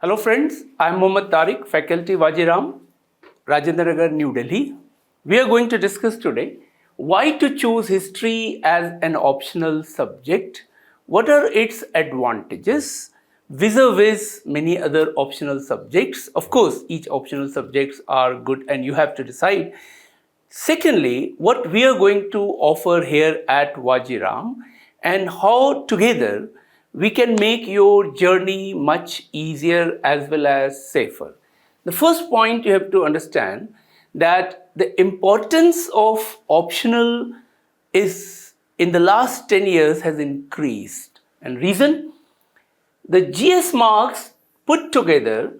Hello friends, I am Mohammad Tariq, faculty Vajiram, Rajendra Nagar, New Delhi. We are going to discuss today why to choose history as an optional subject, what are its advantages vis-a-vis many other optional subjects. Of course, each optional subjects are good and you have to decide. Secondly, what we are going to offer here at Vajiram and how together we can make your journey much easier as well as safer. The first point you have to understand that the importance of optional is in the last 10 years has increased. And reason? The GS marks put together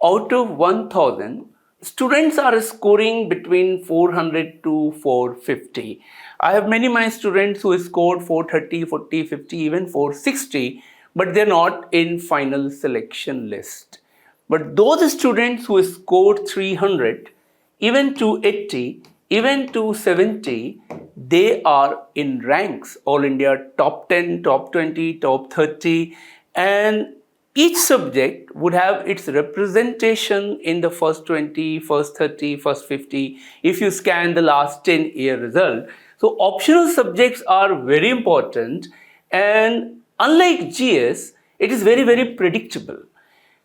out of 1000, students are scoring between 400 to 450. I have many my students who scored 430, 40, 50, even 460, but they're not in final selection list. But those students who scored 300, even 280, even 270, they are in ranks, All India top 10, top 20, top 30, and each subject would have its representation in the first 20, first 30, first 50 if you scan the last 10-year result. So optional subjects are very important, and unlike GS, it is very, very predictable.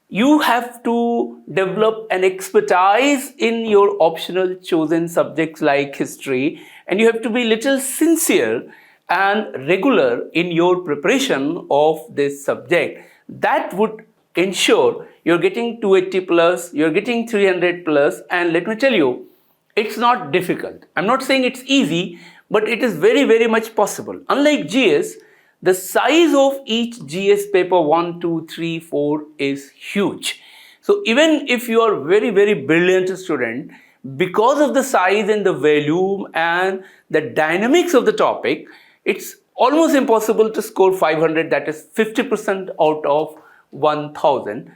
You have to develop an expertise in your optional chosen subjects like history, and you have to be little sincere and regular in your preparation of this subject. That would ensure you're getting 280 plus, you're getting 300 plus, and let me tell you, it's not difficult. I'm not saying it's easy, but it is very, very much possible. Unlike GS, the size of each GS paper 1, 2, 3, 4 is huge. So even if you are very, very brilliant student, because of the size and the volume and the dynamics of the topic, it's almost impossible to score 500, that is 50% out of 1000.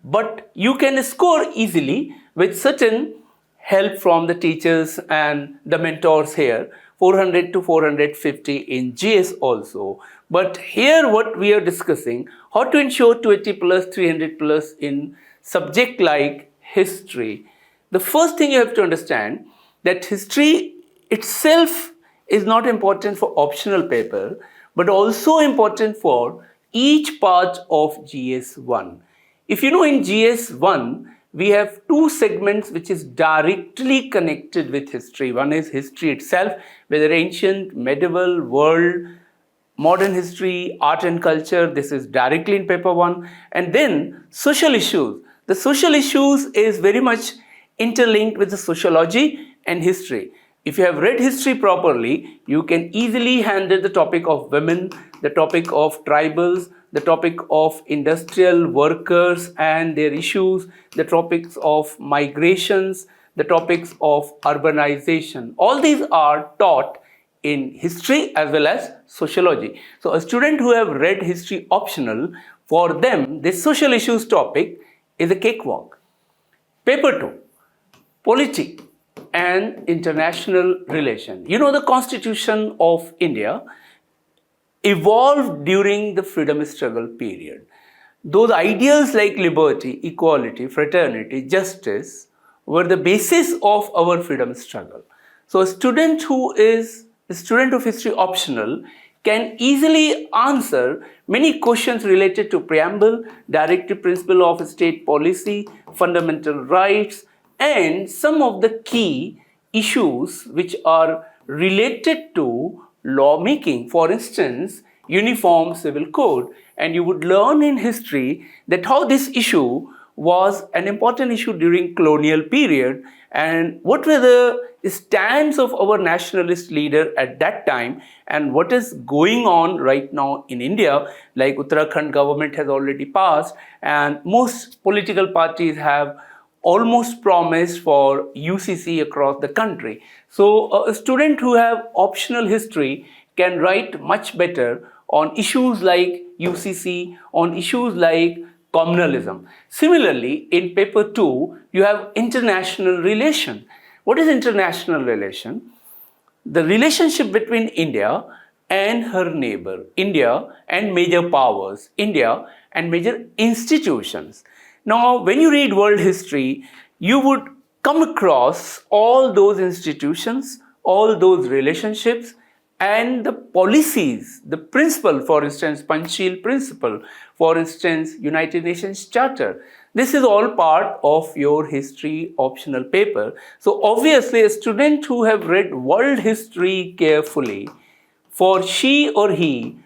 But you can score easily with certain help from the teachers and the mentors here, 400 to 450 in GS also. But here what we are discussing, how to ensure 280 plus, 300 plus in subject like history. The first thing you have to understand that history itself is not important for optional paper, but also important for each part of GS1. If you know in GS1, we have two segments which is directly connected with history. One is history itself, whether ancient, medieval, world, modern history, art and culture, this is directly in paper 1. And then social issues. The social issues is very much interlinked with the sociology and history. If you have read history properly, you can easily handle the topic of women, the topic of tribals, the topic of industrial workers and their issues, the topics of migrations, the topics of urbanization. All these are taught in history as well as sociology. So a student who have read history optional, for them this social issues topic is a cakewalk. Paper 2, polity and international relation. You know, the Constitution of India evolved during the freedom struggle period. Those ideals like liberty, equality, fraternity, justice were the basis of our freedom struggle. So a student who is a student of history optional can easily answer many questions related to preamble, directive principle of state policy, fundamental rights, and some of the key issues which are related to lawmaking. For instance, uniform civil code. And you would learn in history that how this issue was an important issue during colonial period and what were the stands of our nationalist leader at that time and what is going on right now in India. Like Uttarakhand government has already passed and most political parties have almost promised for UCC across the country. So a student who have optional history can write much better on issues like UCC, on issues like communalism. Similarly, in paper 2, you have international relation. What is international relation? The relationship between India and her neighbor, India and major powers, India and major institutions. Now, when you read world history, you would come across all those institutions, all those relationships, and the policies, the principle, for instance, Panchsheel principle, for instance, United Nations Charter. This is all part of your history optional paper. So obviously, a student who have read world history carefully, for she or he,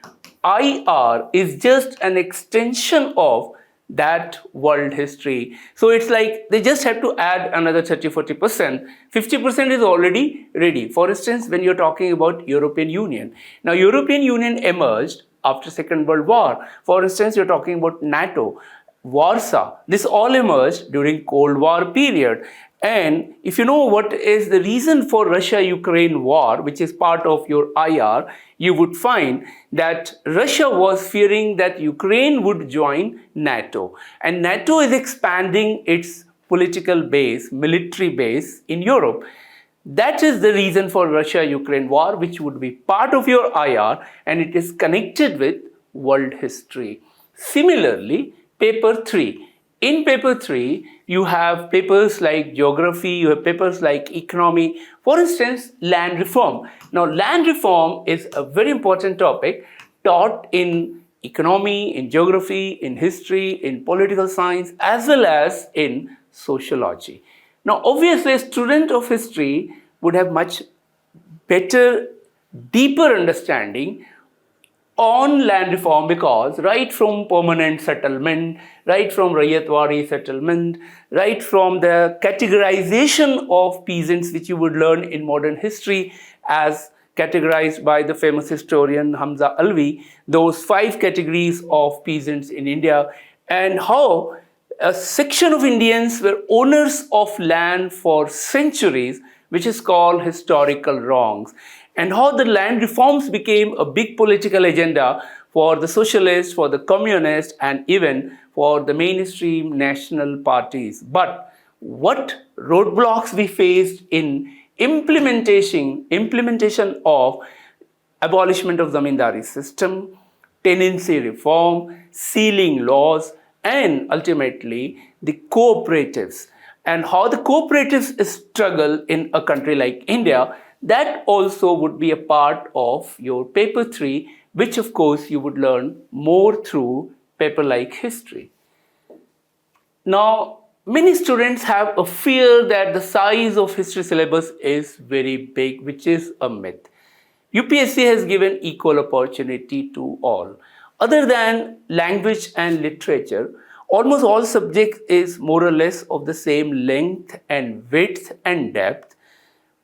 IR is just an extension of that world history. So it's like they just have to add another 30-40%. 50% is already ready. For instance, when you're talking about European Union. Now, European Union emerged after Second World War. For instance, you're talking about NATO, Warsaw. This all emerged during Cold War period. And if you know what is the reason for Russia-Ukraine war, which is part of your IR, you would find that Russia was fearing that Ukraine would join NATO. And NATO is expanding its political base, military base in Europe. That is the reason for Russia-Ukraine war, which would be part of your IR, and it is connected with world history. Similarly, paper 3. In paper 3, you have papers like geography, you have papers like economy. For instance, land reform. Now, land reform is a very important topic taught in economy, in geography, in history, in political science, as well as in sociology. Now, obviously, a student of history would have much better, deeper understanding on land reform, because right from permanent settlement, right from Rayatwari settlement, right from the categorization of peasants, which you would learn in modern history as categorized by the famous historian Hamza Alvi, those 5 categories of peasants in India, and how a section of Indians were owners of land for centuries, which is called historical wrongs, and how the land reforms became a big political agenda for the socialists, for the communists, and even for the mainstream national parties. But what roadblocks we faced in implementation of abolishment of zamindari system, tenancy reform, sealing laws, and ultimately the cooperatives, and how the cooperatives struggle in a country like India, that also would be a part of your paper 3, which of course you would learn more through paper like history. Now, many students have a fear that the size of history syllabus is very big, which is a myth. UPSC has given equal opportunity to all. Other than language and literature, almost all subjects is more or less of the same length and width and depth.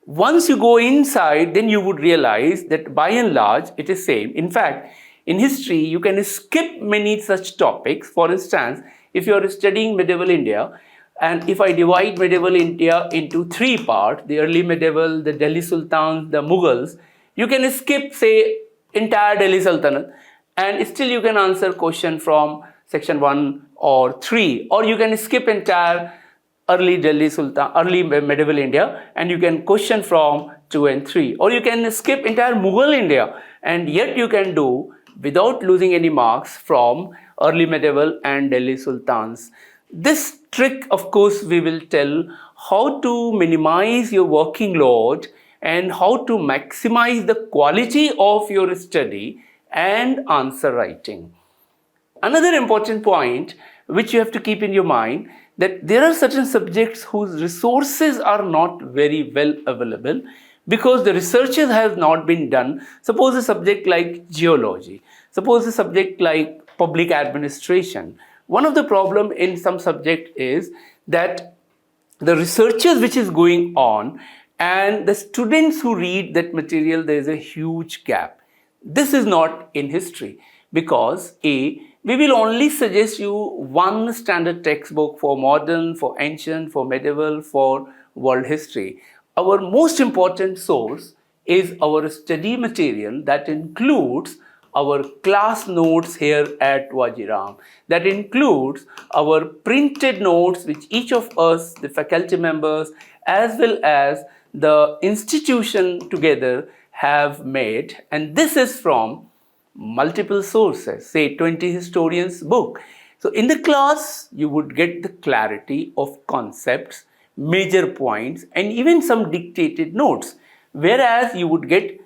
Once you go inside, then you would realize that by and large it is same. In fact, in history, you can skip many such topics. For instance, if you are studying medieval India, and if I divide medieval India into 3 parts, the early medieval, the Delhi Sultans, the Mughals, you can skip, say, entire Delhi Sultanate, and still you can answer question from section 1 or 3, or you can skip entire early Delhi Sultan, early medieval India, and you can question from 2 and 3, or you can skip entire Mughal India, and yet you can do without losing any marks from early medieval and Delhi Sultans. This trick, of course, we will tell how to minimize your working load and how to maximize the quality of your study and answer writing. Another important point which you have to keep in your mind, that there are certain subjects whose resources are not very well available because the researches have not been done. Suppose a subject like geology, suppose a subject like public administration. One of the problem in some subject is that the researches which is going on and the students who read that material, there is a huge gap. This is not in history because we will only suggest you one standard textbook for modern, for ancient, for medieval, for world history. Our most important source is our study material that includes our class notes here at Vajiram. That includes our printed notes which each of us, the faculty members, as well as the institution together have made. And this is from multiple sources, say 20 historians book. So in the class, you would get the clarity of concepts, major points, and even some dictated notes. Whereas you would get,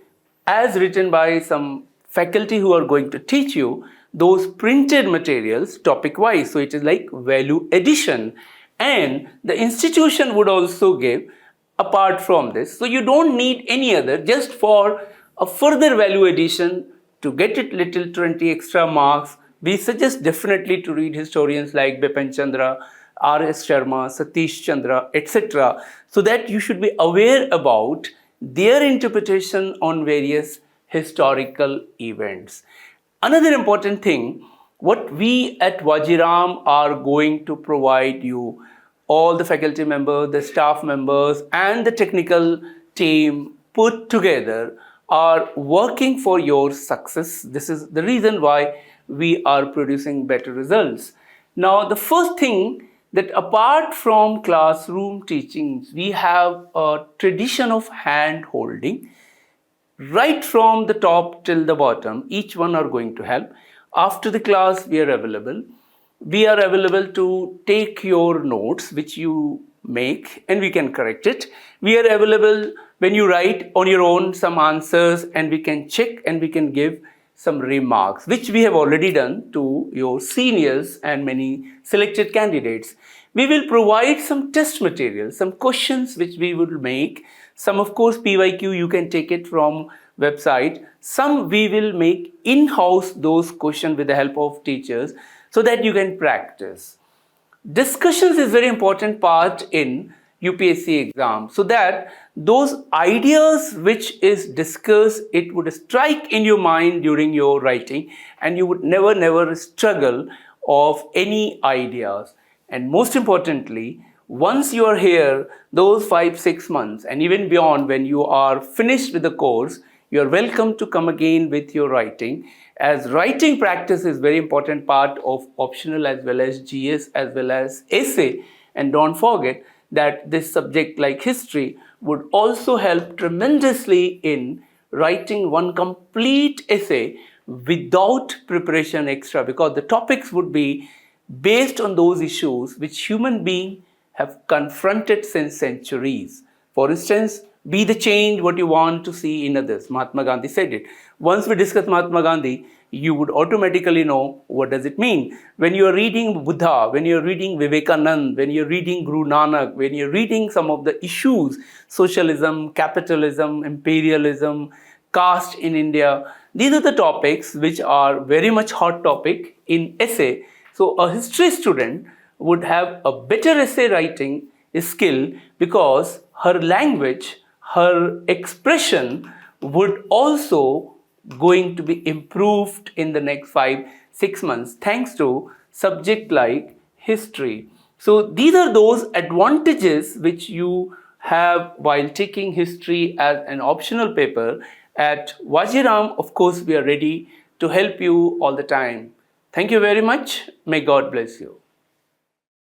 as written by some faculty who are going to teach you, those printed materials topic wise. So it is like value addition. And the institution would also give apart from this. So you don't need any other, just for a further value addition to get it little 20 extra marks. We suggest definitely to read historians like Bipin Chandra, R.S. Sharma, Satish Chandra, etc. so that you should be aware about their interpretation on various historical events. Another important thing, what we at Vajiram are going to provide you, all the faculty members, the staff members, and the technical team put together are working for your success. This is the reason why we are producing better results. Now, the first thing, that apart from classroom teachings, we have a tradition of hand holding. Right from the top till the bottom, each one are going to help. After the class, we are available. We are available to take your notes which you make and we can correct it. We are available when you write on your own some answers, and we can check and we can give some remarks, which we have already done to your seniors and many selected candidates. We will provide some test material, some questions which we will make. Some, of course, PYQ, you can take it from website. Some we will make in-house those questions with the help of teachers so that you can practice. Discussions is very important part in UPSC exam, so that those ideas which is discussed, it would strike in your mind during your writing, and you would never struggle of any ideas. And most importantly, once you are here, those 5-6 months and even beyond, when you are finished with the course, you are welcome to come again with your writing, as writing practice is very important part of optional as well as GS as well as essay. And don't forget that this subject like history would also help tremendously in writing one complete essay without preparation extra, because the topics would be based on those issues which human beings have confronted since centuries. For instance, be the change what you want to see in others. Mahatma Gandhi said it. Once we discuss Mahatma Gandhi, you would automatically know what does it mean. When you are reading Buddha, when you are reading Vivekanand, when you are reading Guru Nanak, when you are reading some of the issues, socialism, capitalism, imperialism, caste in India, these are the topics which are very much hot topic in essay. So a history student would have a better essay writing skill, because her language, her expression would also going to be improved in the next 5-6 months thanks to subject like history. So these are those advantages which you have while taking history as an optional paper. At Vajiram, of course, we are ready to help you all the time. Thank you very much. May God bless you.